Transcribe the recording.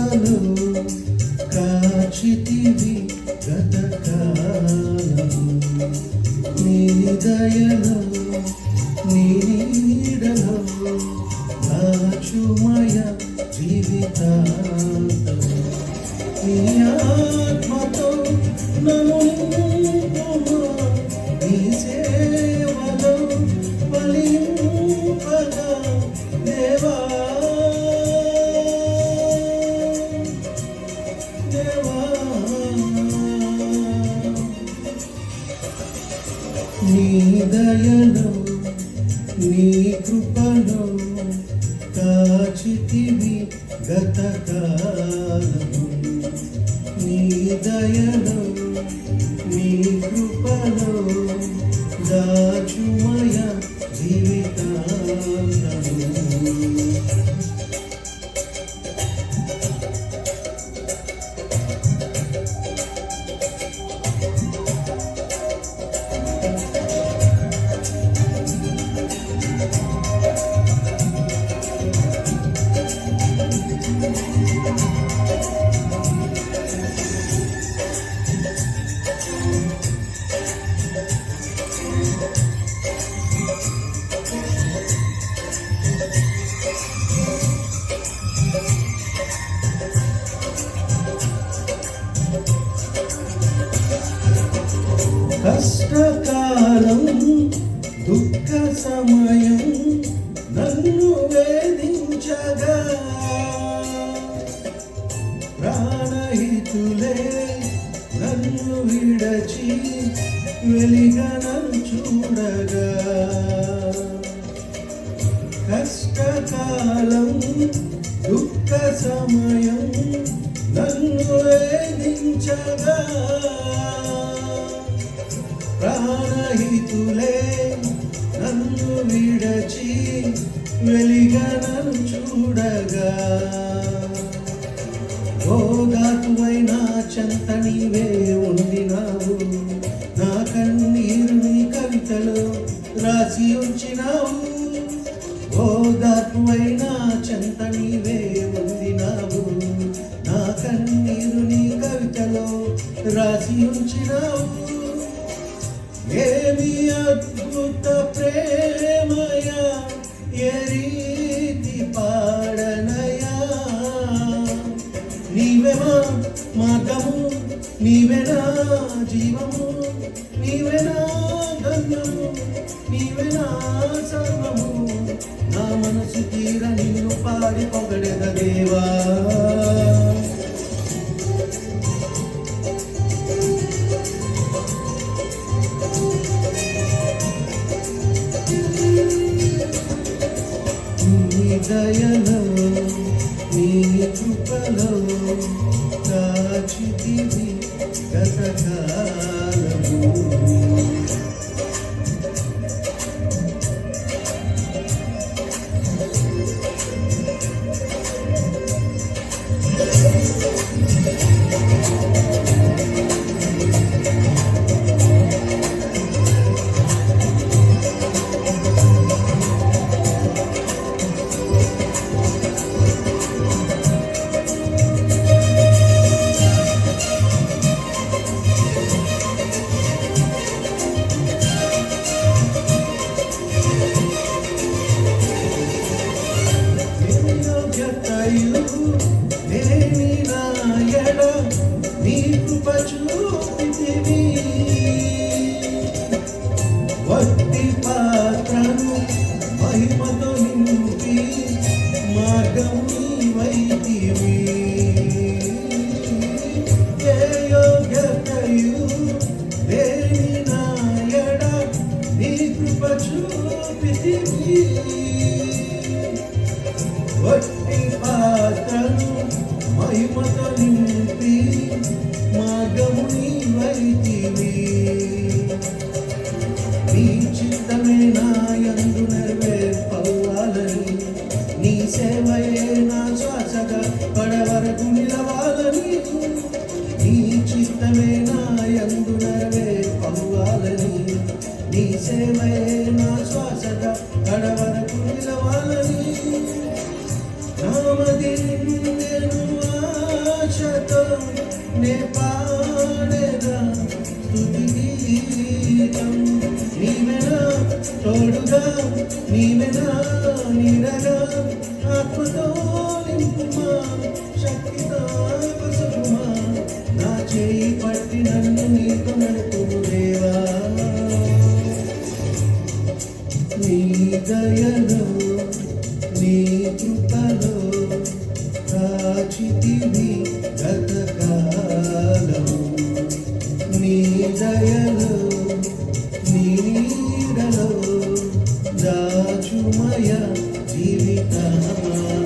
కృపను కాచితివి గతకాలము నీ దయను నీ నీడను దాచుమయ జీవితాంతము నీ ఆత్మతో నన్ను నింపుమా నీ సేవలో బలింపగా దేవా నీ దయను నీ కృపను కాచితివి గతకాలము నీ దయను నీ కృపను దాచుమయ జీవితాంతము కష్టకాలం దుఃఖ సమయం నన్ను వేధించగా ప్రాణహితులే నన్ను విడచి వెలిగనను చూడగా కష్టకాలం దుఃఖ సమయం నన్ను వేధించగా ప్రాణహితులే నన్ను విడచి వెలిగనను చూడగా ఓదార్పువైన చెంత నీవే ఉండినావు నా కన్నీరు నీ కవితలో రాసి ఉంచినావు ఓదార్పువైన చెంత నీవే ఉండినావు నా కన్నీరు నీ కవితలో రాసి ఉంచినావు ఏమి అద్భుత ప్రేమయా ఏ రీతి పాడనయా నీవెనా మార్గము నీవెనా జీవము నీవెనా గమ్యము నీవెనా సర్వము నా మనసు తీర నిన్ను పాడి పొగడెద దేవా దయలో నీ కృపలో కాచితివి గతకాలము నీ కృప చూపితివి వట్టి పాత్రను మహిమతో నింపి మార్గం నీవైతివి ఏ యోగ్యతయు లేని నాయడ నీ కృప చూపితివి వట్టి పాత్రను మహిమతో నింపి మార్గము నీవైతివి నీ చిత్తమే నాయందు నెరవేర్పవ్వాలని నీ సేవయే నా శ్వాసగా పడవరకు నిలవాలని నీ చిత్తమే నాయందు నెరవేర్పవ్వాలని నీ సేవయే నా శ్వాసగా పడవరకు నిలవాలని నామది నిందెను నే పాడేదా స్తుతి గీతం. నీవెనా తోడుగా, నీవెనా నీడగా, ఆత్మతో నింపుమా, శక్తితో పసుపుమా, నా చేయి పట్టి నన్ను నీతో నడుపుము దేవా. నీ దయలో, నీ కృపలో కాచితివి గతకాలము. నీ దయలో, నీ నీడలో దాచుమయ జీవితమా.